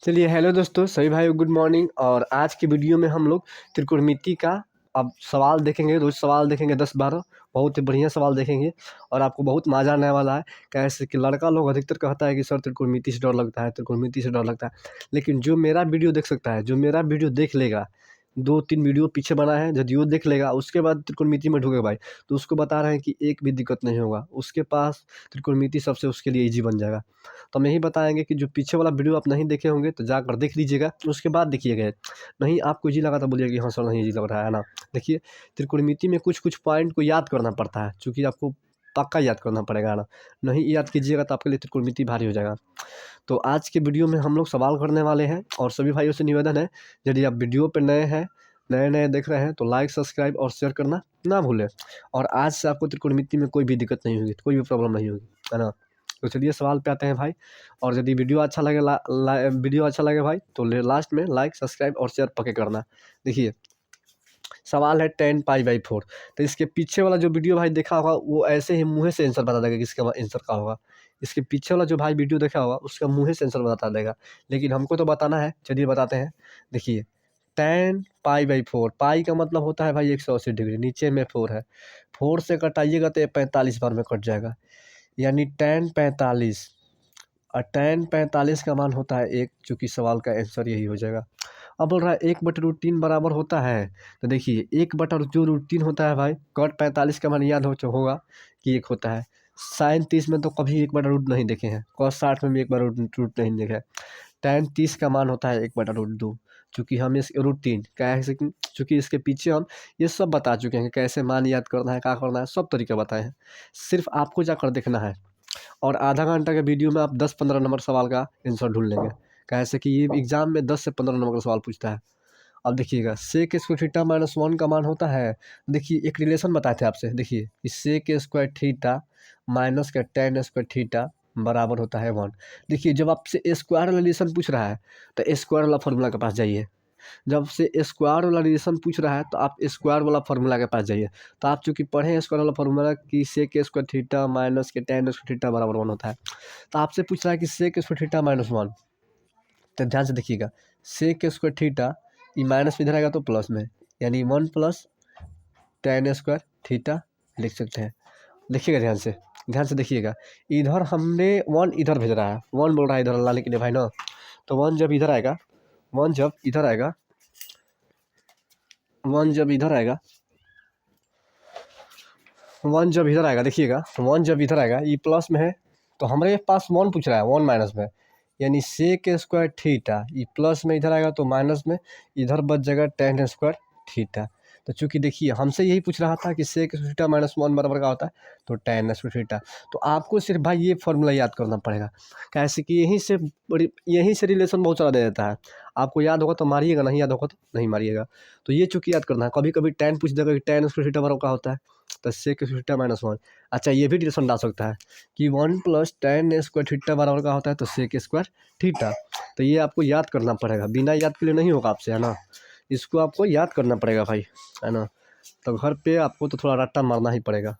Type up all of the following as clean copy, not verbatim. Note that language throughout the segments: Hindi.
चलिए हेलो दोस्तों, सभी भाई गुड मॉर्निंग। और आज की वीडियो में हम लोग त्रिकोणमिति का अब सवाल देखेंगे। रोज सवाल देखेंगे 10-12, बहुत ही बढ़िया सवाल देखेंगे और आपको बहुत मज़ा आने वाला है। कैसे कि लड़का लोग अधिकतर कहता है कि सर त्रिकोणमिति से डर लगता है, त्रिकोणमिति से डर लगता है। लेकिन जो मेरा वीडियो देख सकता है, जो मेरा वीडियो देख लेगा, 2-3 वीडियो पीछे बना है, यदि वो देख लेगा उसके बाद त्रिकोणमिति में ढुकेगा भाई, तो उसको बता रहे हैं कि एक भी दिक्कत नहीं होगा। उसके पास त्रिकोणमिति सबसे उसके लिए ईजी बन जाएगा। तो हम यही बताएँगे कि जो पीछे वाला वीडियो आप नहीं देखे होंगे तो जाकर देख लीजिएगा, उसके बाद देखिएगा। नहीं आपको ईज़ी लगा तो बोलिएगा कि हाँ सर नहीं ईज़ी लग रहा है ना। देखिए त्रिकोणमिति में कुछ-कुछ पॉइंट को याद करना पड़ता है, चूँकि आपको पक्का याद करना पड़ेगा ना। नहीं याद कीजिएगा तो आपके लिए त्रिकोणमिति भारी हो जाएगा। तो आज के वीडियो में हम लोग सवाल करने वाले हैं और सभी भाइयों से निवेदन है, यदि आप वीडियो पे नए हैं, नए-नए देख रहे हैं तो लाइक, सब्सक्राइब और शेयर करना ना भूलें। और आज से आपको त्रिकोणमिति में कोई भी दिक्कत नहीं होगी, कोई भी प्रॉब्लम नहीं होगी, है ना। तो चलिए सवाल पे आते हैं भाई। और यदि वीडियो अच्छा लगे वीडियो अच्छा लगे भाई तो लास्ट में लाइक, सब्सक्राइब और शेयर पक्के करना। देखिए सवाल है tan π/4। तो इसके पीछे वाला जो वीडियो भाई देखा होगा वो ऐसे ही मुँह से आंसर बता देगा कि इसका आंसर क्या होगा। इसके पीछे वाला जो भाई वीडियो देखा होगा उसका मुँह से आंसर बता देगा, लेकिन हमको तो बताना है। चलिए बताते हैं। देखिए tan π/4, पाई का मतलब होता है भाई 180 डिग्री, नीचे में 4 है, 4 से कटाइएगा तो ये 45 बार में कट जाएगा, यानी tan 45। और tan 45 का मान होता है 1, चूँकि सवाल का आंसर यही हो जाएगा। अब बोल रहा है 1/√3 बराबर होता है, तो देखिए 1/√3 होता है भाई, cot 45 का मान याद होगा कि 1 होता है। sin 30 में तो कभी 1/√2 नहीं देखे हैं, cos 60 में भी 1/√2 नहीं देखा है। tan 30 का मान होता है 1/√2, चूँकि हम इस √3 कैसे, चूँकि इसके पीछे हम ये सब बता चुके हैं, कैसे मान याद करना है, क्या करना है, सब तरीका बताए हैं। सिर्फ आपको जाकर देखना है और आधा घंटा के वीडियो में आप 10-15 नंबर सवाल का आंसर ढूँढ लेंगे। कैसे कि ये एग्ज़ाम में 10 से 15 नंबर का सवाल पूछता है। अब देखिएगा sec स्क्वायर थीटा माइनस 1 का मान होता है, देखिए एक रिलेशन बताए थे आपसे, देखिए कि sec स्क्वायर थीटा माइनस का tan स्क्वायर थीटा बराबर होता है 1। देखिए जब आपसे स्क्वायर वाला रिलेशन पूछ रहा है तो स्क्वायर वाला फार्मूला के पास जाइए। जब से स्क्वायर वाला रिलेशन पूछ रहा है तो आप स्क्वायर वाला फार्मूला के पास जाइए। तो आप चूँकि पढ़े हैं स्क्वायर वाला फार्मूला कि sec स्क्वायर थीटा माइनस के tan स्क्वायर थीटा बराबर 1 होता है। तो आपसे पूछ रहा है कि sec स्क्वायर थीटा माइनस 1, तो ध्यान से देखिएगा sec स्क्वायर थीटा ये माइनस में इधर आएगा तो प्लस में, यानी 1 प्लस tan स्क्वायर थीटा लिख सकते हैं। देखिएगा ध्यान से देखिएगा, इधर हमने 1 इधर भेज रहा है, 1 बोल रहा है इधर लाने के लिए भाई ना। तो 1 जब इधर आएगा, 1 जब इधर आएगा, 1 जब इधर आएगा, 1 जब इधर आएगा, देखिएगा 1 जब इधर आएगा, ये प्लस में है तो हमारे पास 1 पूछ रहा है, 1 माइनस में, यानी sec स्क्वायर थीटा ये प्लस में इधर आएगा तो माइनस में, इधर बच जाएगा tan स्क्वायर थीटा। तो चूँकि देखिए हमसे यही पूछ रहा था कि sec स्क्वायर थीटा माइनस 1 बराबर का होता है, तो tan स्क्वायर थीटा। तो आपको सिर्फ भाई ये फार्मूला याद करना पड़ेगा, कैसे कि यहीं से रिलेशन बहुत सारा दे देता है। आपको याद होगा तो मारिएगा, नहीं याद होगा तो नहीं मारिएगा। तो ये चूँकि याद करना है, कभी-कभी tan पूछ देगा कि tan स्क्वायर थीटा बराबर का होता है, तो sec स्क्वायर थीटा माइनस 1। अच्छा ये भी रिलेशन डाल सकता है कि 1 प्लस tan स्क्वायर थीटा बराबर का होता है तो sec स्क्वायर थीटा। तो ये आपको याद करना पड़ेगा, बिना याद के लिए नहीं होगा आपसे, है ना। इसको आपको याद करना पड़ेगा भाई, है ना। तो घर पे आपको तो थोड़ा रट्टा मारना ही पड़ेगा।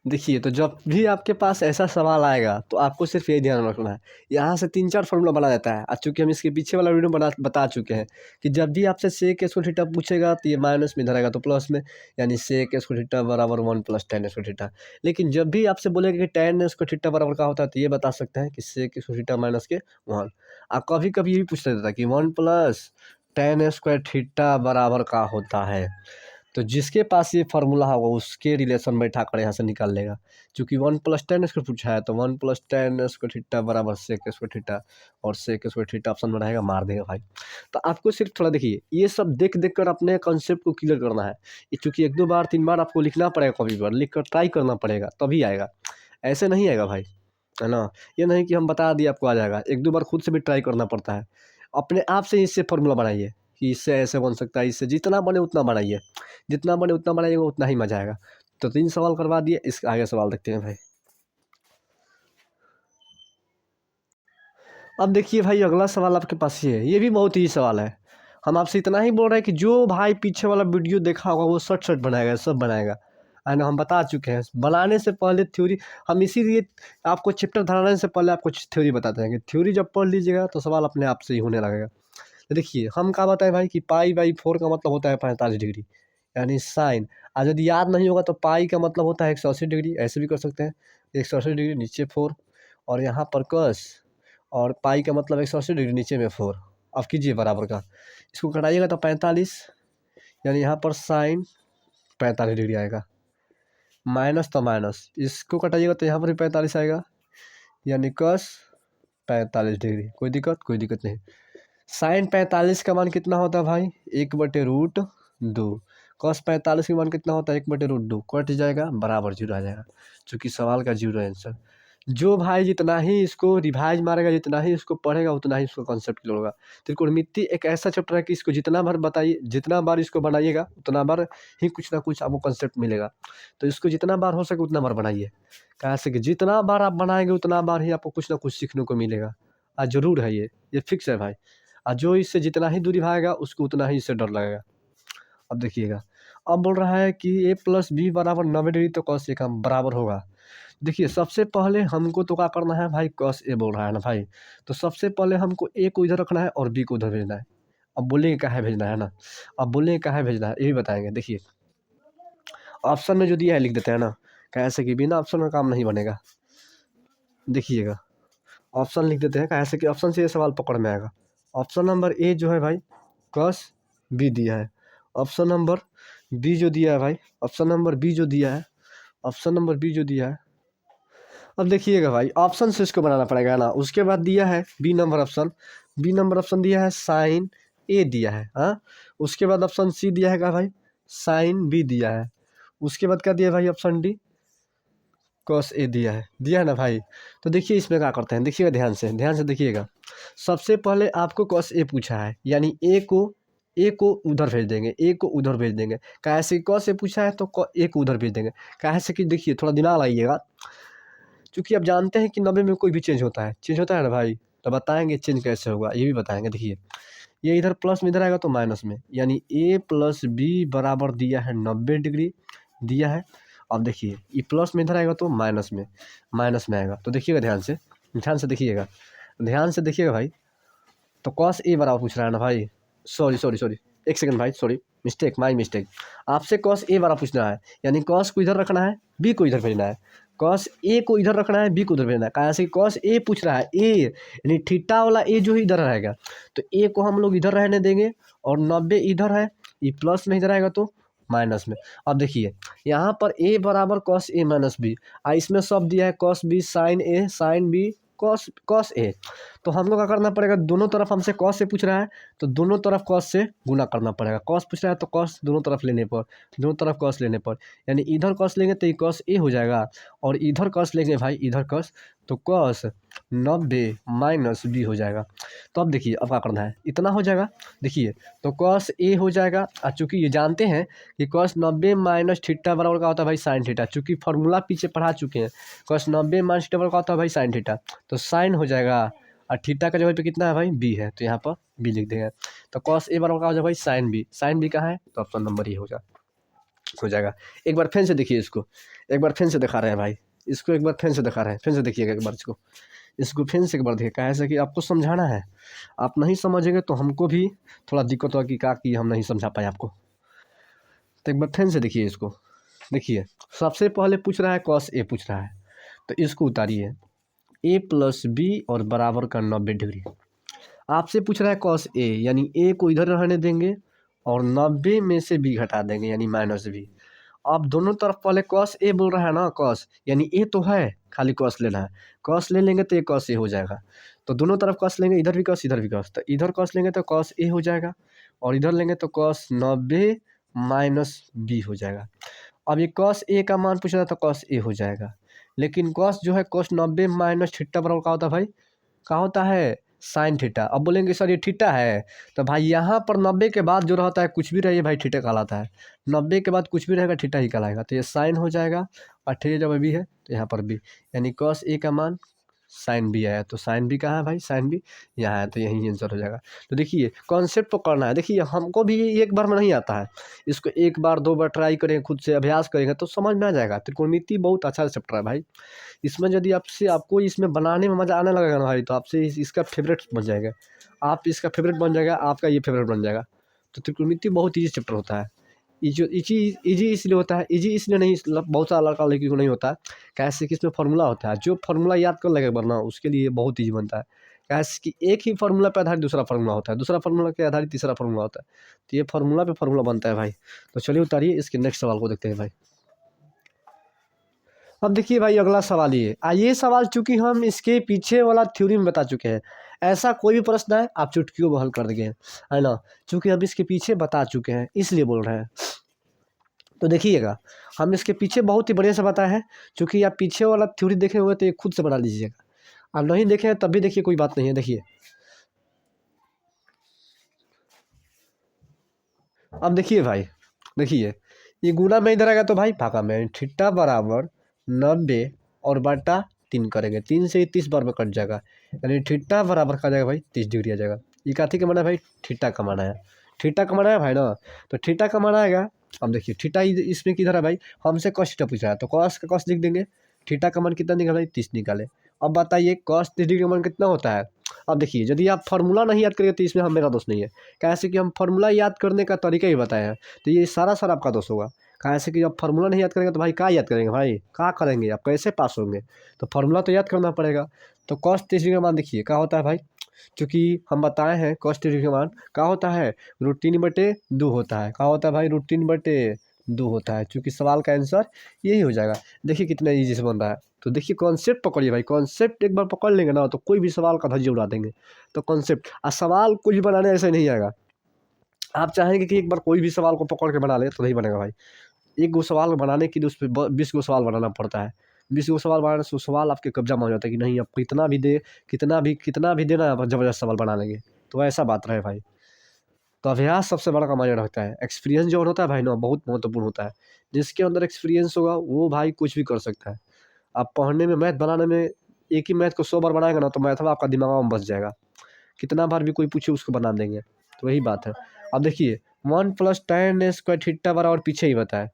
देखिए तो जब भी आपके पास ऐसा सवाल आएगा तो आपको सिर्फ यही ध्यान रखना है, यहाँ से 3-4 फार्मूला बना देता है। चूँकि हम इसके पीछे वाला वीडियो बता चुके हैं कि जब भी आपसे sec स्क्वायर थीटा पूछेगा तो ये माइनस में इधर आएगा तो प्लस में, यानी sec स्क्वायर थीटा बराबर 1 प्लस tan स्क्वायर थीटा। लेकिन जब भी आपसे बोलेगा कि tan स्क्वायर थीटा बराबर का होता है तो ये बता सकते हैं कि sec स्क्वायर थीटा माइनस के 1। आप कभी-कभी ये भी पूछ लेता है कि 1 प्लस tan स्क्वायर थीटा बराबर का होता है, तो जिसके पास ये फार्मूला होगा उसके रिलेशन बैठा कर यहाँ से निकाल लेगा। चूँकि 1 प्लस tan स्क्वायर पूछा है तो 1 प्लस tan स्क्वायर थीटा बराबर sec स्क्वायर थीटा, और sec स्क्वायर थीटा ऑप्शन में रहेगा, मार देगा भाई। तो आपको सिर्फ थोड़ा देखिए ये सब देख कर अपने कॉन्सेप्ट को क्लियर करना है। ये चूँकि 1-2 बार 3 बार आपको लिखना पड़ेगा, कॉपी पर लिख कर ट्राई करना पड़ेगा तभी आएगा, ऐसे नहीं आएगा भाई, है ना। ये नहीं कि हम बता दिए आपको आ जाएगा, 1-2 बार खुद से भी ट्राई करना पड़ता है। अपने आप से इससे फार्मूला बनाइए कि इससे ऐसे बन सकता है, इससे जितना बने उतना बनाइए, जितना बने उतना बनाइएगा उतना ही मज़ा आएगा। तो 3 सवाल करवा दिए, इसके आगे सवाल देखते हैं भाई। अब देखिए भाई अगला सवाल आपके पास ये है, ये भी बहुत ही सवाल है। हम आपसे इतना ही बोल रहे हैं कि जो भाई पीछे वाला वीडियो देखा होगा वो शॉर्ट बनाएगा, सब बनाएगा। एंड हम बता चुके हैं बनाने से पहले थ्योरी, हम इसीलिए आपको चैप्टर धराने से पहले आपको थ्योरी बताते हैं कि थ्योरी जब पढ़ लीजिएगा तो सवाल अपने आप से ही होने लगेगा। तो देखिए हम क्या बताएं भाई कि पाई/4 का मतलब होता है 45 डिग्री यानी साइन। आज यदि याद नहीं होगा तो पाई का मतलब होता है 180 डिग्री, ऐसे भी कर सकते हैं 180 डिग्री नीचे 4 और यहाँ पर कस, और पाई का मतलब 180 डिग्री नीचे में 4। अब कीजिए बराबर का, इसको घटाइएगा तो 45 यानी यहाँ पर साइन 45 डिग्री आएगा, माइनस तो माइनस, इसको घटाइएगा तो यहाँ पर भी 45 आएगा यानी कस 45 डिग्री। कोई दिक्कत नहीं। साइन 45 का मान कितना होता है भाई 1/√2। कॉस 45 का मान कितना होता है 1/√2, कट जाएगा बराबर 0 आ जाएगा, चूँकि सवाल का 0 आंसर। जो भाई जितना ही इसको रिवाइज मारेगा, जितना ही इसको पढ़ेगा, उतना ही इसको कॉन्सेप्ट क्लियर होगा। त्रिकोणमिति एक ऐसा चैप्टर है कि इसको जितना बार बताइए, जितना बार इसको बनाइएगा उतना बार ही कुछ ना कुछ आपको कॉन्सेप्ट मिलेगा। तो इसको जितना बार हो सके उतना बार बनाइए, कैसे कि जितना बार आप बनाएंगे उतना बार ही आपको कुछ ना कुछ सीखने को मिलेगा। ज़रूर है ये फिक्स है भाई। और जो इससे जितना ही दूरी भागेगा उसको उतना ही इससे डर लगेगा। अब देखिएगा, अब बोल रहा है कि a+b बराबर 90 डिग्री, तो cos a का बराबर होगा। देखिए सबसे पहले हमको तो क्या करना है भाई, cos a बोल रहा है ना भाई, तो सबसे पहले हमको a को इधर रखना है और b को उधर भेजना है। अब बोलेंगे कहाँ भेजना है ना, अब बोलेंगे कहाँ भेजना है ये भी बताएंगे। देखिए ऑप्शन में जो दिया है लिख देते हैं ना, कैसे कि बिना ऑप्शन में काम नहीं बनेगा। देखिएगा ऑप्शन लिख देते हैं, कैसे कि ऑप्शन से ये सवाल पकड़ में आएगा। ऑप्शन नंबर ए जो है भाई cos b दिया है, ऑप्शन नंबर बी जो दिया है भाई, ऑप्शन नंबर बी जो दिया है, ऑप्शन नंबर बी जो दिया है। अब देखिएगा भाई ऑप्शन से इसको बनाना पड़ेगा ना। उसके बाद दिया है बी नंबर ऑप्शन दिया है साइन ए दिया है, हाँ। उसके बाद ऑप्शन सी दिया है क्या भाई, साइन बी दिया है। उसके बाद क्या दिया है भाई, ऑप्शन डी cos ए दिया है ना भाई। तो देखिए इसमें क्या करते हैं, देखिएगा ध्यान से देखिएगा। सबसे पहले आपको cos ए पूछा है यानी ए को उधर भेज देंगे, कैसे cos ए पूछा है तो ए को उधर भेज देंगे। कैसे कि देखिए थोड़ा दिमाग लगाइएगा, क्योंकि आप जानते हैं कि 90 में कोई भी चेंज होता है ना भाई, तो बताएंगे चेंज कैसे होगा ये भी बताएंगे। देखिए ये इधर प्लस में इधर आएगा तो माइनस में, यानी a+b बराबर दिया है 90 डिग्री दिया है। अब देखिए ये प्लस में इधर आएगा तो माइनस में आएगा। तो देखिएगा ध्यान से देखिएगा भाई। तो cos a बराबर पूछ रहा है ना भाई, सॉरी एक सेकंड भाई, सॉरी माई मिस्टेक। आपसे cos a बराबर पूछना है यानी cos को इधर रखना है, b को इधर भेजना है। cos a को इधर रखना है, b को उधर भेजना है। कैसे कि cos a पूछ रहा है a यानी थीटा वाला a जो ही इधर रहेगा, तो a को हम लोग इधर रहने देंगे और 90 इधर है, ये प्लस में इधर आएगा तो माइनस में। अब देखिए यहाँ पर a बराबर cos a माइनस b, इसमें सब दिया है cos b sine a sine b cos a। तो हम लोग क्या करना पड़ेगा, दोनों तरफ हमसे cos से पूछ रहा है तो दोनों तरफ cos से गुना करना पड़ेगा। cos पूछ रहा है तो cos दोनों तरफ लेने पर यानी इधर cos लेंगे तो ये cos a हो जाएगा और इधर cos लेंगे भाई, इधर cos, तो cos 90 माइनस b हो जाएगा। तो अब देखिए अब क्या करना है, इतना हो जाएगा। देखिए तो cos a हो जाएगा, और चूँकि ये जानते हैं कि cos 90 माइनस थीटा बराबर का होता है भाई साइन थीटा, चूँकि फार्मूला पीछे पढ़ा चुके हैं। cos 90 माइनस थीटा बराबर का होता है भाई साइन थीटा, तो साइन हो जाएगा और थीटा का जगह पे कितना है भाई b है, तो यहाँ पर b लिख देंगे। तो cos a बराबर का हो जाएगा भाई साइन b कहाँ है, तो ऑप्शन नंबर ये हो जाएगा। एक बार फिर से देखिए इसको, एक बार फिर से दिखा रहे हैं भाई, इसको एक बार फिर से दिखा रहे हैं, फिर से देखिएगा एक बार इसको फिर से एक बार देखिए। कैसे कि आपको समझाना है, आप नहीं समझेंगे तो हमको भी थोड़ा दिक्कत होगा कि क्या कि हम नहीं समझा पाए आपको। तो एक बार फिर से देखिए इसको। देखिए सबसे पहले पूछ रहा है cos a पूछ रहा है, तो इसको उतारिए a+b और बराबर का 90 डिग्री। आपसे पूछ रहा है cos a यानी a को इधर रहने देंगे और 90 में से b घटा देंगे यानी माइनस b। अब दोनों तरफ पहले cos a बोल रहा है ना, cos यानी a तो है, खाली cos लेना है। cos ले लेंगे तो ये cos a हो जाएगा, तो दोनों तरफ cos लेंगे, इधर भी cos इधर भी cos, तो इधर cos लेंगे तो cos a हो जाएगा और इधर लेंगे तो cos 90 माइनस b हो जाएगा। अब ये cos a का मान पूछ रहा था, cos a हो जाएगा, लेकिन cos जो है cos 90 माइनस थीटा बराबर का होता है भाई, क्या होता है साइन थीटा। अब बोलेंगे सर ये थीटा है, तो भाई यहाँ पर 90 के बाद जो रहता है कुछ भी रहिए भाई थीटा कहलाता है, 90 के बाद कुछ भी रहेगा थीटा ही कहलाएगा। तो ये साइन हो जाएगा और थीटा जब भी है तो यहाँ पर भी, यानी cos a का मान साइन बी आया, तो साइन बी कहाँ है भाई, साइन बी यहाँ है, तो यही आंसर हो जाएगा। तो देखिए कॉन्सेप्ट पकड़ना है, देखिए हमको भी एक बार में नहीं आता है, इसको एक बार दो बार ट्राई करें, खुद से अभ्यास करेंगे तो समझ में आ जाएगा। त्रिकोणमिति बहुत अच्छा चैप्टर है भाई, इसमें यदि आपको इसमें बनाने में मज़ा आने लगेगा ना भाई, तो आपसे इसका फेवरेट बन जाएगा, आप इसका फेवरेट बन जाएगा, आपका ये फेवरेट बन जाएगा। तो त्रिकोणमिति बहुत ईजी चैप्टर होता है। ईजी इसलिए होता है, ईजी इसलिए नहीं, बहुत सारा लड़का लड़की को नहीं होता है, कैसे कि इसमें फार्मूला होता है, जो फार्मूला याद कर लेगा वरना उसके लिए बहुत ईजी बनता है। कैसे कि एक ही फार्मूला पे आधारित दूसरा फार्मूला होता है, दूसरा फार्मूला के आधारित तीसरा फार्मूला होता है, तो ये फार्मूला पे फार्मूला बनता है भाई। तो चलिए उतारिए, इसके नेक्स्ट सवाल को देखते हैं भाई। अब देखिए भाई अगला सवाल ये सवाल चूंकि हम इसके पीछे वाला थ्योरम बता चुके हैं, ऐसा कोई भी प्रश्न है आप चुटकियों में हल कर देंगे, है ना, चूंकि हम इसके पीछे बता चुके हैं इसलिए बोल रहे हैं। तो देखिएगा हम इसके पीछे बहुत ही बढ़िया से बताए हैं, चूंकि आप पीछे वाला थ्योरी देखे हुए तो ये खुद से बना लीजिएगा, आप नहीं देखे तब भी देखिए कोई बात नहीं है। देखिए अब देखिए भाई, देखिए ये गुना में इधर आएगा तो भाई भागा में, थीटा बराबर 90 और बटा 3 करेंगे, 3 से 30 बार में कट जाएगा, यानी थीटा बराबर का जाएगा भाई 30 डिग्री आ जाएगा। ये काथी का माना है भाई, थीटा का माना है, थीटा का माना है भाई ना, तो थीटा का माना आएगा। अब देखिए थीटा इसमें किधर है भाई, हमसे कॉस थीटा पूछा है तो कॉस का कॉस लिख देंगे, थीटा का मान कितना निकाले भाई 30 निकाले। अब बताइए कॉस 30 डिग्री का मान कितना होता है। अब देखिए यदि आप फार्मूला नहीं याद करेंगे तो इसमें हम मेरा दोष नहीं है, कैसे कि हम फार्मूला याद करने का तरीका ही बताए हैं, तो ये सारा आपका दोष होगा। कैसे कि जब फार्मूला नहीं याद करेंगे तो भाई क्या याद करेंगे भाई, क्या करेंगे आप, कैसे पास होंगे, तो फार्मूला तो याद करना पड़ेगा। तो कॉस 30 डिग्री का मान देखिए क्या होता है भाई, क्योंकि हम बताए हैं कॉस 30 डिग्री का मान क्या होता है, √3/2 होता है, क्या होता है भाई √3/2 होता है, चूँकि सवाल का आंसर यही हो जाएगा। देखिए कितना ईजी से बन रहा है, तो देखिए कॉन्सेप्ट पकड़िए भाई, कॉन्सेप्ट एक बार पकड़ लेंगे ना तो कोई भी सवाल का धज्जियाँ उड़ा देंगे। तो कॉन्सेप्ट सवाल कुछ भी बनाने ऐसे नहीं आएगा, आप चाहेंगे कि एक बार कोई भी सवाल को पकड़ के बना ले तो नहीं बनेगा भाई। एक गो सवाल बनाने के लिए उस पर 20 गो सवाल बनाना पड़ता है, 20 गो सवाल बनाने से सवाल आपके कब्जा में हो जाता है कि नहीं आप कितना भी देना आप ज़बरदस्त सवाल बना लेंगे, तो ऐसा बात रहे भाई। तो अभ्यास सबसे बड़ा मायने रखता है, एक्सपीरियंस जो होता है भाई ना बहुत महत्वपूर्ण होता है, जिसके अंदर एक्सपीरियंस होगा वो भाई कुछ भी कर सकता है। आप पढ़ने में मैथ बनाने में एक ही मैथ को 100 बार बनाएगा ना तो मैथ में आपका दिमाग में बस जाएगा, कितना बार भी कोई पूछे उसको बना देंगे, तो वही बात है। अब देखिए 1+tan² थीटा बराबर पीछे ही बताए,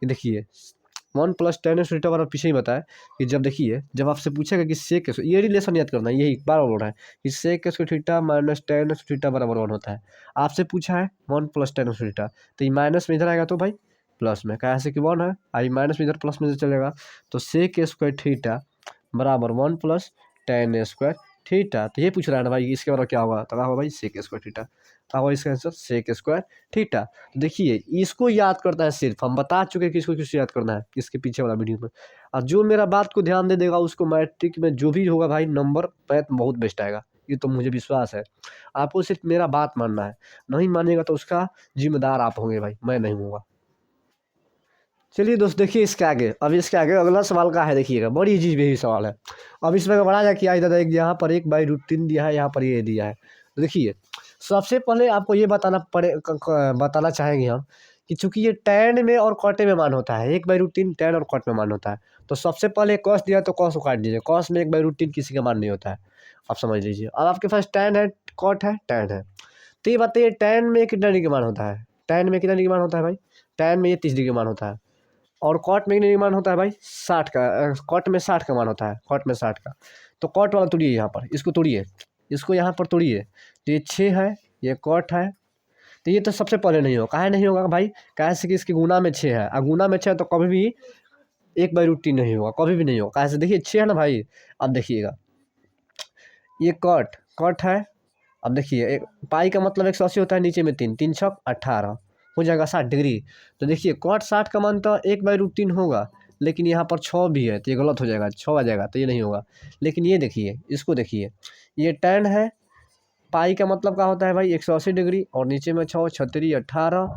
ये देखिए 1+tan² बराबर पीछे ही बताए कि जब देखिए जब आपसे पूछेगा कि सेक ये रिलेशन याद करना है, यही बार बोल रहा है कि सेक² थीटा माइनस tan² थीटा बराबर 1 होता है। आपसे पूछा है 1+tan² थीटा, तो ये माइनस में इधर आएगा तो भाई प्लस में, कैसे कि 1 है आई माइनस में इधर प्लस में से चलेगा, तो सेक² थीटा बराबर 1+tan² थीटा। तो ये पूछ रहा है ना भाई इसके बराबर क्या होगा, तो क्या होगा भाई सेक² थीटा, क्या होगा इसका आंसर सेक² थीटा। तो देखिए इसको याद करता है, सिर्फ हम बता चुके हैं कि इसको किसको याद करना है, इसके पीछे वाला वीडियो में। और जो मेरा बात को ध्यान दे देगा उसको मैट्रिक में जो भी होगा भाई नंबर मैथ बहुत बेस्ट आएगा, ये तो मुझे विश्वास है। आपको सिर्फ मेरा बात मानना है, नहीं मानेगा तो उसका जिम्मेदार आप होंगे भाई, मैं नहीं हूँगा। चलिए दोस्त देखिए इसके आगे, अब इसके आगे अगला सवाल का है, देखिएगा बड़ी इजी भी सवाल है। अब इसमें बड़ा जाए क्या इधर एक यहाँ पर 1/√3 दिया है, यहाँ पर ये दिया है। तो देखिए सबसे पहले आपको ये बताना चाहेंगे हम कि चूंकि ये टैन में और कॉटे में मान होता है, 1/√3 टैन और कॉट में मान होता है, तो सबसे पहले कॉस दिया तो कॉस को काट दीजिए, कॉस में 1/√3 किसी का मान नहीं होता है, आप समझ लीजिए। अब आपके पास टैन है, कॉट है, टैन है, तो ये बताइए टैन में कितना डिग्री मान होता है, टैन में कितना डिग्री मान होता है भाई, टैन में ये 30 डिग्री मान होता है, और कॉट में कितने मान होता है भाई 60 का, कॉट में 60 का मान होता है, कॉट में 60 का। तो कॉट वाला तोड़िए, यहाँ पर इसको तोड़िए, इसको यहाँ पर तोड़िए, तो ये 6 है, ये कॉट है, तो ये तो सबसे पहले नहीं होगा, काहे नहीं होगा भाई, कैसे कि इसके गुना में 6 है, और गुना में 6 तो कभी भी 1/√3 नहीं होगा, कभी भी नहीं होगा, कैसे देखिए 6 है ना भाई। अब देखिएगा ये कॉट कॉट है, अब देखिए एक पाई का मतलब 180 होता है, नीचे में 3 3 छक 18 हो जाएगा 60 डिग्री। तो देखिए कॉट 60 का मान तो 1/√3 होगा, लेकिन यहाँ पर 6 भी है तो ये गलत हो जाएगा, 6 आ जाएगा तो ये नहीं होगा। लेकिन ये देखिए इसको देखिए, ये टैन है, पाई का मतलब क्या होता है भाई 180 डिग्री, और नीचे में 6 36 18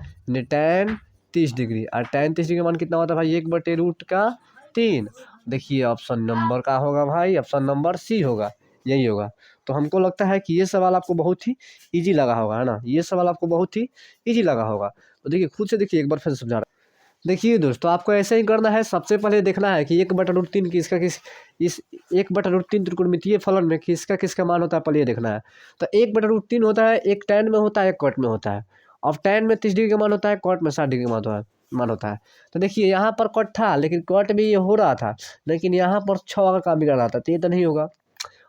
टैन 30 डिग्री, और टैन 30 डिग्री का मान कितना होता है भाई 1/√3। देखिए ऑप्शन नंबर का होगा भाई, ऑप्शन नंबर सी होगा, यही होगा। तो हमको लगता है कि ये सवाल आपको बहुत ही इजी लगा होगा, है ना, ये सवाल आपको बहुत ही इजी लगा होगा। तो देखिए खुद से देखिए एक बार फिर समझा रहा देखिए दोस्तों, आपको ऐसे ही करना है। सबसे पहले देखना है कि 1/√3 किसका किस इस 1/√3 त्रिकोणमितीय फलन में किसका किसका मान होता है, पहले ये देखना है। तो 1/√3 होता है, एक tan में होता है, एक cot में होता है। अब tan में 30 डिग्री का मान होता है, cot में 60 डिग्री का मान होता है। तो देखिए यहाँ पर cot था, लेकिन cot भी ये हो रहा था, लेकिन यहाँ पर 6 का काम बिगड़ रहा था, तो ये तो नहीं होगा।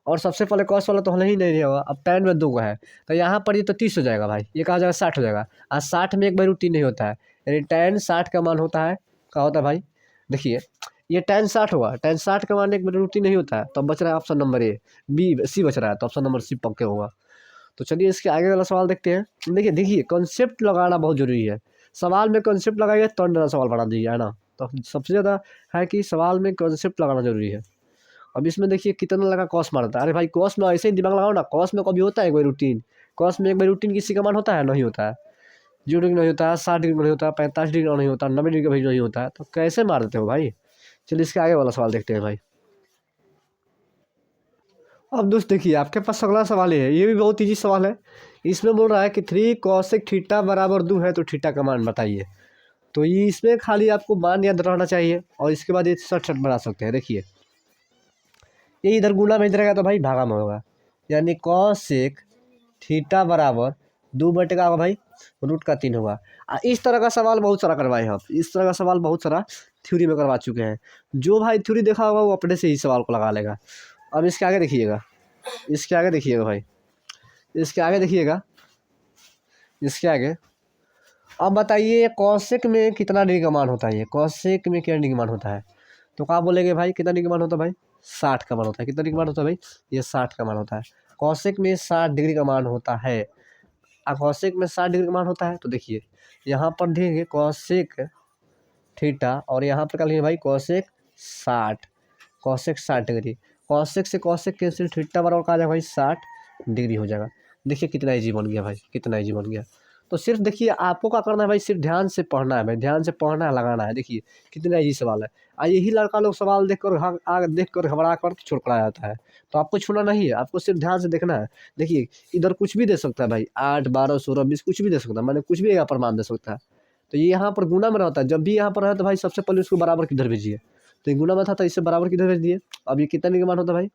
और सबसे पहले cos वाला तो होना ही नहीं होगा। अब tan में 2 का है, तो यहाँ पर ये तो 30 हो जाएगा भाई, ये कहा जाएगा 60 हो जाएगा। 60 में 1/√3 नहीं होता है, यानी tan 60 का मान होता है, क्या होता है भाई, देखिए ये tan 60 हुआ, tan 60 का मान 1/√3 नहीं होता है। तो अब बच रहा है option number A, B C बच रहा है, तो ऑप्शन नंबर सी पक्के होगा। तो चलिए इसके आगे वाला सवाल देखते हैं। देखिए देखिए कॉन्सेप्ट लगाना बहुत जरूरी है। सवाल में कॉन्सेप्ट लगाइए तो अंदर सवाल बना दीजिए, है ना। तो सबसे ज़्यादा है कि सवाल में कॉन्सेप्ट लगाना जरूरी है। अब इसमें देखिए कितना लगा कॉस मारता है। अरे भाई कॉस में ऐसे ही दिमाग लगाओ ना, कॉस में कभी होता है 1/√3, कॉस में 1/√3 किसी का मान होता है, नहीं होता है। 0 डिग्री नहीं होता है, 60 डिग्री नहीं होता है, 45 डिग्री नहीं होता, 90 डिग्री का भी नहीं होता है। तो कैसे मार देते हो भाई। चलिए इसके आगे वाला सवाल देखते हैं भाई। अब दोस्त देखिए आपके पास अगला सवाल है, ये भी बहुत ईजी सवाल है। इसमें बोल रहा है कि 3 cosec थीटा बराबर 2 है, तो थीटा का मान बताइए। तो ये इसमें खाली आपको मान याद रहना चाहिए, और इसके बाद ये शॉर्ट बना सकते हैं। देखिए ये इधर गुना में इधर रहेगा तो भाई भागा में होगा, यानी cosec थीटा बराबर 2 का होगा भाई, √3 होगा। इस तरह का सवाल बहुत सारा करवाए हैं आप, इस तरह का सवाल बहुत सारा थ्योरी में करवा चुके हैं। जो भाई थ्योरी देखा होगा वो अपने से ही सवाल को लगा लेगा। अब इसके आगे देखिएगा, इसके आगे देखिएगा भाई, इसके आगे देखिएगा, इसके आगे अब बताइए कॉसेक में कितना डिग्री का मान होता है। ये कॉसेक में क्या डिग्री का मान होता है, तो कहाँ बोलेंगे भाई, कितना डिग्री का मान होता है भाई, 60 का मान होता है। कितना डिग्री का मान होता है भाई, ये 60 का मान होता है। कॉसेक में 60 डिग्री का मान होता है। कॉसेक में 60 डिग्री का मान होता है, तो देखिए यहाँ पर देंगे कॉसेक थीटा, और यहाँ पर क्या लिखेंगे भाई, कॉसेक 60, कॉसेक 60 डिग्री। कॉसेक से कॉसेक कैंसिल, थीटा बराबर कहा जाएगा भाई 60 डिग्री हो जाएगा। देखिए कितना इजी बन गया भाई, कितना इजी बन गया। तो सिर्फ देखिए आपको क्या करना है भाई, सिर्फ ध्यान से पढ़ना है भाई, ध्यान से पढ़ना है, लगाना है। देखिए कितना इजी सवाल है। यही लड़का लोग सवाल देख कर घबरा कर छोड़ कर आ जाता है। तो आपको छोड़ना नहीं है, आपको सिर्फ ध्यान से देखना है। देखिए इधर कुछ भी दे सकता है भाई, 8, 12, 16, 20 कुछ भी दे सकता है, मैंने कुछ भी यहाँ पर मान दे सकता है। तो ये यहाँ पर गुना में रहता है, जब भी यहाँ पर है तो भाई सबसे पहले उसको बराबर किधर भेजिए। तो ये गुना में था तो इससे बराबर किधर भेज दिए। अब ये कितना डिग्री का मान होता है भाई,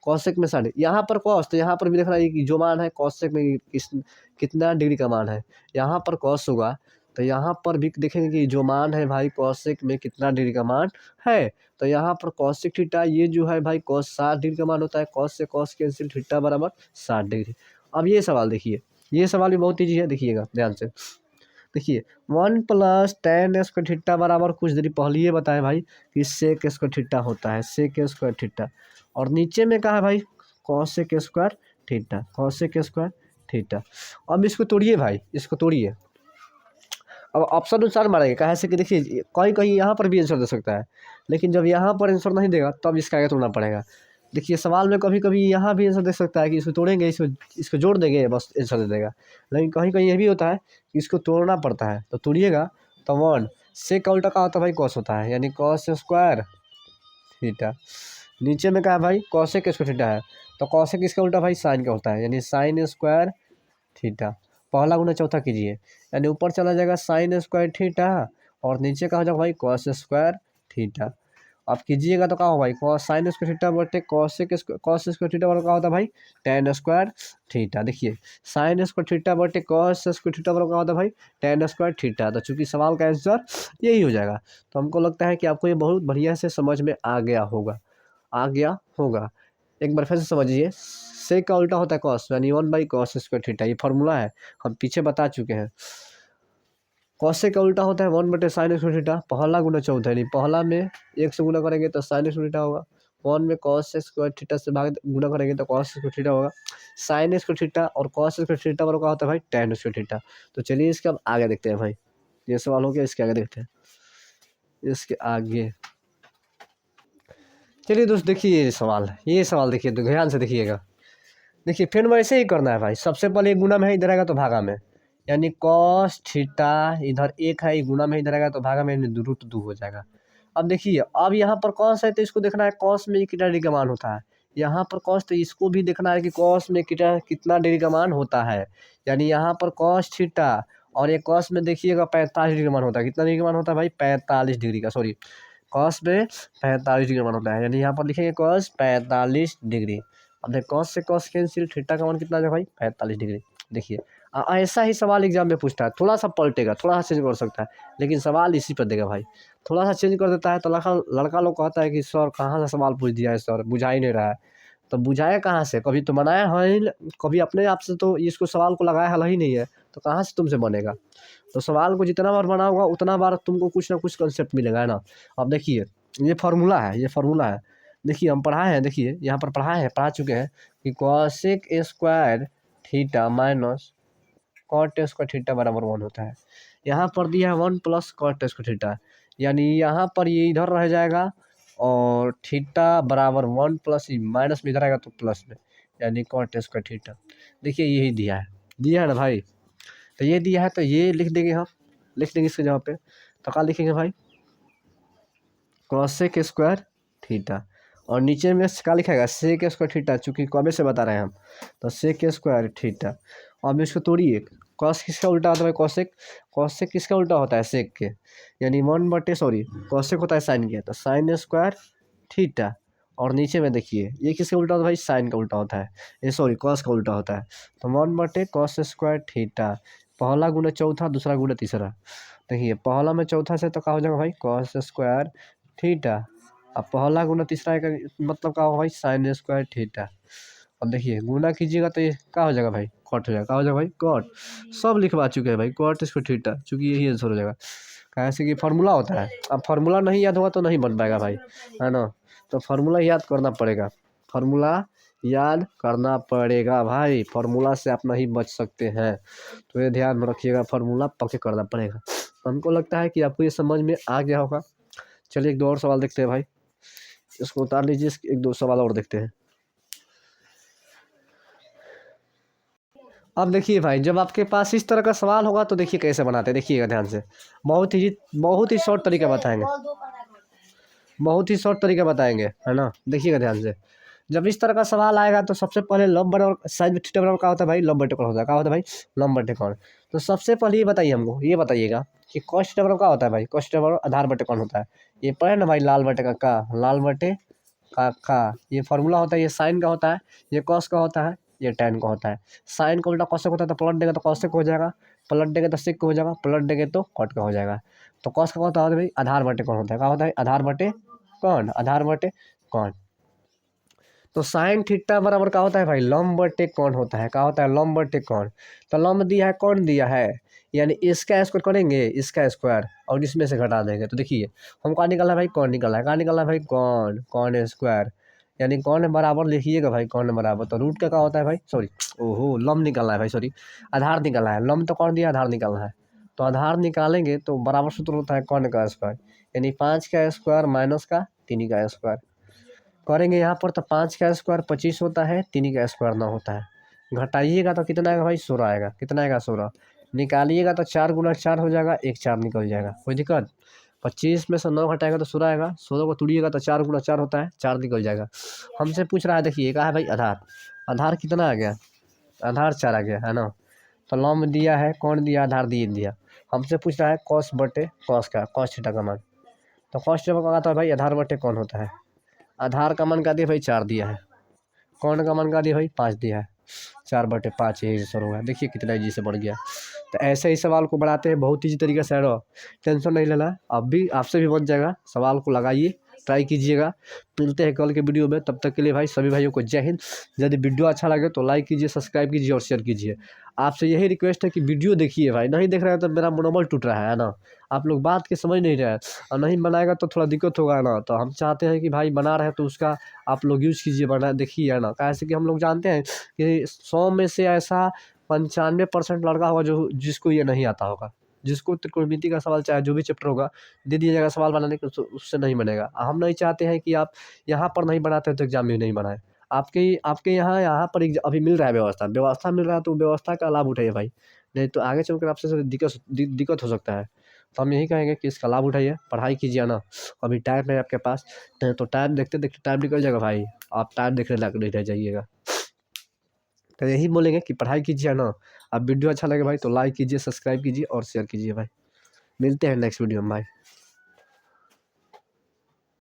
कॉसेक में 60। यहाँ पर कॉस, तो यहाँ पर भी देखना है कि जो मान है कॉसेक में कितना डिग्री का मान है। यहाँ पर कॉस होगा, तो यहाँ पर भी देखेंगे कि जो मान है भाई कॉसेक में कितना डिग्री का मान है। तो यहाँ पर कॉसेक थीटा ये जो है भाई कॉस 60 डिग्री का मान होता है। कॉस से कॉस कैंसिल, थीटा बराबर 60 डिग्री। अब ये सवाल देखिए, ये सवाल भी बहुत ईजी है, देखिएगा ध्यान से। देखिए 1 + tan स्क्वायर थीटा बराबर कुछ देर पहले ये बताए भाई कि सेक स्क्वायर थीटा होता है, सेक स्क्वायर थीटा। और नीचे में कहा है भाई cosec square theta, cosec square theta. अब इसको तोड़िए भाई, इसको तोड़िए। अब ऑप्शन अनुसार मारेंगे, कहे से कि देखिए कहीं कहीं यहाँ पर भी आंसर दे सकता है, लेकिन जब यहाँ पर आंसर नहीं देगा तब इसका आगे तोड़ना पड़ेगा। देखिए सवाल में कभी कभी यहाँ भी आंसर दे सकता है कि इसको तोड़ेंगे, इसको जोड़ देंगे, बस आंसर दे देगा। लेकिन कहीं कहीं ये भी होता है कि इसको तोड़ना पड़ता है। तो तोड़िएगा तो 1 से का उल्टा का होता है भाई कॉस होता है, यानी कॉस स्क्वायर थीटा। नीचे में क्या है भाई, कॉसेक स्क्वायर थीटा है, तो कॉसेक इसका उल्टा भाई साइन का होता है, यानी साइन स्क्वायर थीटा। पहला गुना चौथा कीजिए, यानी ऊपर चला जाएगा साइन स्क्वायर थीटा, और नीचे का हो जाएगा भाई कॉस स्क्वायर थीटा। आप कीजिएगा तो क्या हो भाई, कॉस साइन स्क्वायर थीटा बटे कॉस स्क्वायर थीटा बराबर क्या होता है भाई, tan स्क्वायर थीटा। देखिए साइन स्क्वायर थीटा बटे कॉस स्क्वायर थीटा बराबर क्या होता है भाई, tan स्क्वायर थीटा। तो चूंकि सवाल का आंसर यही हो जाएगा। तो हमको लगता है कि आपको ये बहुत बढ़िया से समझ में आ गया होगा, आ गया होगा। एक बार फिर से समझिए, सेक का उल्टा होता है कॉस, यानी 1/cos स्क्वायर थीटा। ये फॉर्मूला है, हम पीछे बता चुके हैं। कॉसेक का उल्टा होता है 1/sin स्क्वायर थीटा, पहला गुना चौथा, यानी पहला में 1 से गुना करेंगे तो sin स्क्वायर थीटा होगा, 1 में cos स्क्वायर थीटा से भाग गुना करेंगे तो cos स्क्वायर थीटा होगा। sin स्क्वायर थीटा और cos स्क्वायर थीटा बराबर क्या होता है भाई, tan स्क्वायर थीटा। तो चलिए इसके अब आगे देखते हैं भाई, ये सवाल हो गया, इसके आगे देखते हैं, इसके आगे। चलिए दोस्त देखिए ये सवाल देखिए, तो ध्यान से देखिएगा। देखिए फिर वैसे ही करना है भाई, सबसे पहले गुना में है, इधर आएगा तो भागा में, यानी कॉस थीटा इधर 1 है, गुना में इधर आएगा तो भागा में √2 हो जाएगा। अब देखिए अब यहाँ पर कॉस है तो इसको देखना है कॉस में कितना डिग्री का मान होता है। यहाँ पर कॉस, तो इसको भी देखना है कि कॉस में कितना डिग्री का मान होता है। यानी यहाँ पर कॉस थीटा और ये कॉस में देखिएगा 45 डिग्री मान होता है। कितना डिग्री मान होता है भाई? 45 डिग्री का, सॉरी कॉस में 45 डिग्री मान होता है। यानी यहाँ पर लिखेंगे कॉस 45 डिग्री। अब देखिए कॉस से कॉस कैंसिल, थीटा का मान कितना है भाई? 45 डिग्री। देखिए ऐसा ही सवाल एग्जाम में पूछता है, थोड़ा सा पलटेगा, थोड़ा सा चेंज कर सकता है, लेकिन सवाल इसी पर देगा भाई। थोड़ा सा चेंज कर देता है तो लड़का लोग कहता है कि सर कहाँ से सवाल पूछ दिया है सर, बुझा ही नहीं रहा है। तो बुझाया कहाँ से? कभी तो बनाया है ही कभी अपने आप से तो इसको सवाल को लगाया हल ही नहीं है, तो कहाँ से तुमसे बनेगा? तो सवाल को जितना बार बनाओगा उतना बार तुमको कुछ ना कुछ कंसेप्ट मिलेगा, है ना। अब देखिए ये फार्मूला है, ये फार्मूला है। देखिए हम पढ़ाए हैं, देखिए यहाँ पर पढ़ा चुके हैं कि cosec square theta minus cot square theta बराबर 1 होता है। यहाँ पर दिया है 1 प्लस कॉट स्क्वायर थीटा, यानी यहाँ पर ये इधर रह जाएगा और थीटा बराबर 1 प्लस माइनस में इधर आएगा तो प्लस में, यानी कॉट स्क्वायर थीटा। देखिए यही दिया है ना भाई। तो ये दिया है तो ये लिख देंगे हम, लिख देंगे इसके जगह पे। तो क्या लिखेंगे भाई? कॉसेक स्क्वायर थीटा, और नीचे में क्या लिखेगा? सेक स्क्वायर थीटा, चूँकि कबे से बता रहे हैं हम, तो सेक स्क्वायर थीटा। अब इसको तोड़िए, कॉस किसका उल्टा होता है भाई? कॉसेक। कॉसेक किसका उल्टा होता है? सेक के, यानी कॉसेक होता है साइन के, तो साइन स्क्वायर थीटा। और नीचे में देखिए ये किसका उल्टा होता है भाई? साइन का उल्टा होता है, ये सॉरी कॉस का उल्टा होता है। तो 1 कॉस स्क्वायर थीटा, पहला गुना चौथा, दूसरा गुना तीसरा। देखिए पहला में चौथा से तो क्या हो जाएगा भाई? Cos square theta. अब पहला गुना तीसरा का मतलब क्या होगा भाई? Sine square theta. अब देखिए गुना कीजिएगा तो ये क्या हो जाएगा भाई? कॉट हो जाएगा। क्या हो जाएगा भाई? कॉट। सब लिखवा चुके हैं भाई, कॉट स्क्वायर थीटा, चूँकि यही आंसर हो जाएगा। कैसे कि फार्मूला होता है, अब फार्मूला नहीं याद होगा तो नहीं बन पाएगा भाई, है ना। तो फार्मूला याद करना पड़ेगा, फार्मूला याद करना पड़ेगा भाई, फार्मूला से आप नहीं बच सकते हैं। तो ये ध्यान में रखिएगा, फार्मूला पक्के करना पड़ेगा। हमको लगता है कि आपको ये समझ में आ गया होगा। चलिए एक दो और सवाल देखते हैं भाई, इसको उतार लीजिए, एक दो सवाल और देखते हैं। अब देखिए भाई जब आपके पास इस तरह का सवाल होगा तो देखिए कैसे बनाते हैं, देखिएगा ध्यान से। बहुत ही शॉर्ट तरीका बताएंगे, बहुत ही शॉर्ट तरीका बताएंगे, है ना। देखिएगा ध्यान से, जब इस तरह का सवाल आएगा तो सबसे पहले लंब और साइड थीटा बराबर क्या होता है भाई? लंब बटे कोण होता है। क्या होता है भाई? लंब बटे कोण। तो सबसे पहले ये बताइए हमको, ये बताइएगा कि कॉस थीटा बराबर क्या होता है भाई? कॉस थीटा बराबर आधार बटे कोण होता है। ये पढ़े ना भाई, लाल बटे का, लाल बटे का ये फार्मूला होता है। ये साइन का होता है, ये कॉस का होता है, ये टैन का होता है। साइन का उल्टा कॉसेक होता है, तो पलट देगा तो कॉसेक हो जाएगा, पलट देंगे तो सेक हो जाएगा, पलट देंगे तो कॉट का हो जाएगा। तो कॉस का होता है भाई? आधार बटे कोण होता है। क्या होता है? आधार बटे कोण, आधार बटे कोण। तो साइन थीटा बराबर क्या होता है भाई? लंब बटे कोण होता है। क्या होता है? लंब बटे कोण। तो लंब दिया है, कोण दिया है, यानी इसका स्क्वायर करेंगे, इसका स्क्वायर, और इसमें से घटा देंगे। तो देखिए हम क्या निकला है भाई? कोण निकला है। क्या निकला है भाई? कोण, कोण स्क्वायर, यानी कोण बराबर लिखिएगा भाई, कोण बराबर तो रूट का क्या होता है भाई? सॉरी, ओहो लंब निकालना है भाई, सॉरी आधार निकालना है। लंब तो कोण दिया, आधार निकालना है। तो आधार निकालेंगे तो बराबर सूत्र होता है कोण का स्क्वायर, यानी 5 का स्क्वायर माइनस का 3 का स्क्वायर। करेंगे यहाँ पर तो 5 का स्क्वायर 25 होता है, 3 का स्क्वायर 9 होता है। घटाइएगा तो कितना आएगा भाई? 16 आएगा। कितना आएगा? 16। निकालिएगा तो 4 गुना 4 हो जाएगा, 1 4 निकल जाएगा, कोई दिक्कत? 25 में से 9 घटाएगा तो 16 आएगा, 16 को तोड़िएगा तो 4 गुना 4 होता है, 4 निकल जाएगा। हमसे पूछ रहा है, देखिए कहा है भाई आधार, आधार कितना आ गया? आधार 4 आ गया, है ना। तो लंब दिया है, कौन दिया, आधार दिया। हमसे पूछ रहा है कॉस बटे कॉस का, कॉस थीटा का मान। तो कॉस थीटा का आता है भाई आधार बटे कौन होता है। आधार का मान का दिया भाई? 4 दिया है। कौन का मान का दिया भाई? 5 दिया है। 4/5 यही आंसर होगा। देखिए कितना ईजी से बढ़ गया। तो ऐसे ही सवाल को बढ़ाते हैं बहुत ईजी तरीके से, टेंशन नहीं लेना, अब भी आपसे भी बन जाएगा। सवाल को लगाइए, ट्राई कीजिएगा। मिलते हैं कल के वीडियो में, तब तक के लिए भाई सभी भाइयों को जय हिंद। यदि वीडियो अच्छा लगे तो लाइक कीजिए, सब्सक्राइब कीजिए और शेयर कीजिए। आपसे यही रिक्वेस्ट है कि वीडियो देखिए भाई, नहीं देख रहे हैं तो मेरा मनोबल टूट रहा है ना। आप लोग बात के समझ नहीं रहे हैं, और नहीं बनाएगा तो थोड़ा दिक्कत होगा ना। तो हम चाहते हैं कि भाई बना रहे हैं तो उसका आप लोग यूज़ कीजिए, बना देखिए, है ना। कैसे कि हम लोग जानते हैं कि 100 में से ऐसा 95% लड़का होगा जो जिसको ये नहीं आता होगा, जिसको त्रिकोणमिति का सवाल चाहे जो भी चैप्टर होगा दे दिया जाएगा सवाल बनाने के, तो उससे नहीं बनेगा। हम नहीं चाहते हैं कि आप यहाँ पर नहीं बनाते तो एग्जाम में नहीं बनाए। आपके यहाँ पर अभी मिल रहा है, व्यवस्था मिल रहा है, तो व्यवस्था का लाभ उठाइए भाई, नहीं तो आगे चलकर आपसे दिक्कत हो सकता है। तो हम यही कहेंगे कि इसका लाभ उठाइए, पढ़ाई कीजिए ना। अभी टाइम है आपके पास, नहीं तो टाइम देखते देखते टाइम निकल जाएगा भाई, आप टाइम देखने लायक नहीं रह जाइएगा। तो यही बोलेंगे कि पढ़ाई कीजिए ना। अब वीडियो अच्छा लगे भाई तो लाइक कीजिए, सब्सक्राइब कीजिए और शेयर कीजिए भाई। मिलते हैं नेक्स्ट वीडियो में भाई।